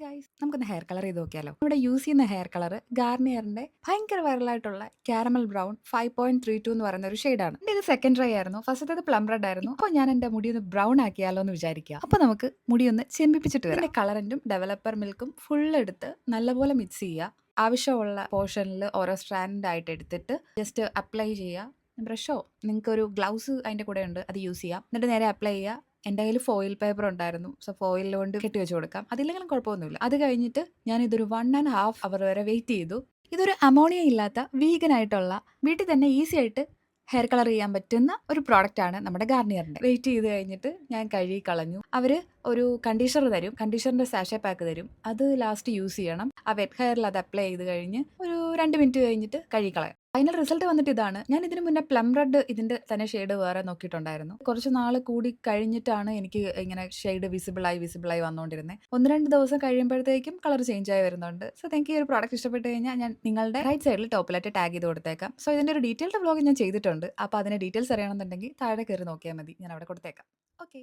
Guys, നമുക്കൊന്ന് hair colour ചെയ്ത് നോക്കിയാലോ. ഇവിടെ യൂസ് ചെയ്യുന്ന ഹെയർ കളർ ഗാർണിയറിന്റെ ഭയങ്കര വൈറലായിട്ടുള്ള കാരമൽ ബ്രൗൺ 5.32 എന്ന് പറയുന്ന ഒരു ഷെയ്ഡാണ്. എന്റെ ഇത് സെക്കൻഡ് ട്രൈ ആയിരുന്നു. ഫസ്റ്റത്തേത് പ്ലം റെഡ് ആയിരുന്നു. അപ്പോൾ ഞാൻ എന്റെ മുടി ഒന്ന് ബ്രൗൺ ആക്കിയാലോ എന്ന് വിചാരിക്കുക. അപ്പോൾ നമുക്ക് മുടി ഒന്ന് ചെമ്പിപ്പിച്ചിട്ട് വരാം. എന്റെ കളറിന്റും ഡെവലപ്പർ മിൽക്കും ഫുൾ എടുത്ത് നല്ലപോലെ മിക്സ് ചെയ്യുക. ആവശ്യമുള്ള പോർഷനിൽ ഓരോ സ്ട്രാൻഡ് ആയിട്ട് എടുത്തിട്ട് ജസ്റ്റ് അപ്ലൈ ചെയ്യുക. ബ്രഷോ നിങ്ങൾക്ക് ഒരു ഗ്ലൗസ് അതിന്റെ കൂടെ ഉണ്ട്, അത് യൂസ് ചെയ്യാം. എന്നിട്ട് നേരെ അപ്ലൈ ചെയ്യുക. എൻ്റെ കയ്യിൽ ഫോയിൽ പേപ്പർ ഉണ്ടായിരുന്നു, സോ ഫോയിൽ കൊണ്ട് കെട്ടി വെച്ച് കൊടുക്കാം. അതില്ലെങ്കിലും കുഴപ്പമൊന്നുമില്ല. അത് കഴിഞ്ഞിട്ട് ഞാൻ ഇതൊരു 1.5 അവർ വരെ വെയിറ്റ് ചെയ്തു. ഇതൊരു അമോണിയ ഇല്ലാത്ത വീഗൻ ആയിട്ടുള്ള വീട്ടിൽ തന്നെ ഈസി ആയിട്ട് ഹെയർ കളർ ചെയ്യാൻ പറ്റുന്ന ഒരു പ്രോഡക്റ്റ് ആണ് നമ്മുടെ ഗാർണിയറിന്റെ. വെയിറ്റ് ചെയ്ത് കഴിഞ്ഞിട്ട് ഞാൻ കഴുകി കളഞ്ഞു. അവര് ഒരു കണ്ടീഷണർ തരും, കണ്ടീഷണറിന്റെ സാഷേ പാക്ക് തരും. അത് ലാസ്റ്റ് യൂസ് ചെയ്യണം. ആ വെറ്റ് ഹെയറിൽ അത് അപ്ലൈ ചെയ്ത് കഴിഞ്ഞ് ഒരു 2 മിനിറ്റ് കഴിഞ്ഞിട്ട് കഴുകി കളയാം. ഫൈനൽ റിസൾട്ട് വന്നിട്ട് ഇതാണ്. ഞാൻ ഇതിന് മുന്നേ പ്ലം റെഡ് ഇതിന്റെ തന്നെ ഷെയ്ഡ് വേറെ നോക്കിയിട്ടുണ്ടായിരുന്നു. കുറച്ച് നാൾ കൂടി കഴിഞ്ഞിട്ടാണ് എനിക്ക് ഇങ്ങനെ ഷെയ്ഡ് വിസിബിളായി വന്നുകൊണ്ടിരുന്നത്. 1-2 ദിവസം കഴിയുമ്പോഴത്തേക്കും കളർ ചേഞ്ച് ആയി വരുന്നുണ്ട്. സോ എനിക്ക് ഈ ഒരു പ്രോഡക്റ്റ് ഇഷ്ടപ്പെട്ട് കഴിഞ്ഞാൽ ഞാൻ നിങ്ങളുടെ റൈറ്റ് സൈഡിൽ ടോപ്പിലായിട്ട് ടാഗ് ചെയ്ത് കൊടുത്തേക്കാം. സോ ഇതിന്റെ ഒരു ഡീറ്റെയിൽഡ് വ്ലോഗ് ഞാൻ ചെയ്തിട്ടുണ്ട്. അപ്പോൾ അതിന്റെ ഡീറ്റെയിൽസ് അറിയണമെന്നുണ്ടെങ്കിൽ താഴെ കയറി നോക്കിയാൽ മതി, ഞാൻ അവിടെ കൊടുത്തേക്കാം. ഓക്കെ.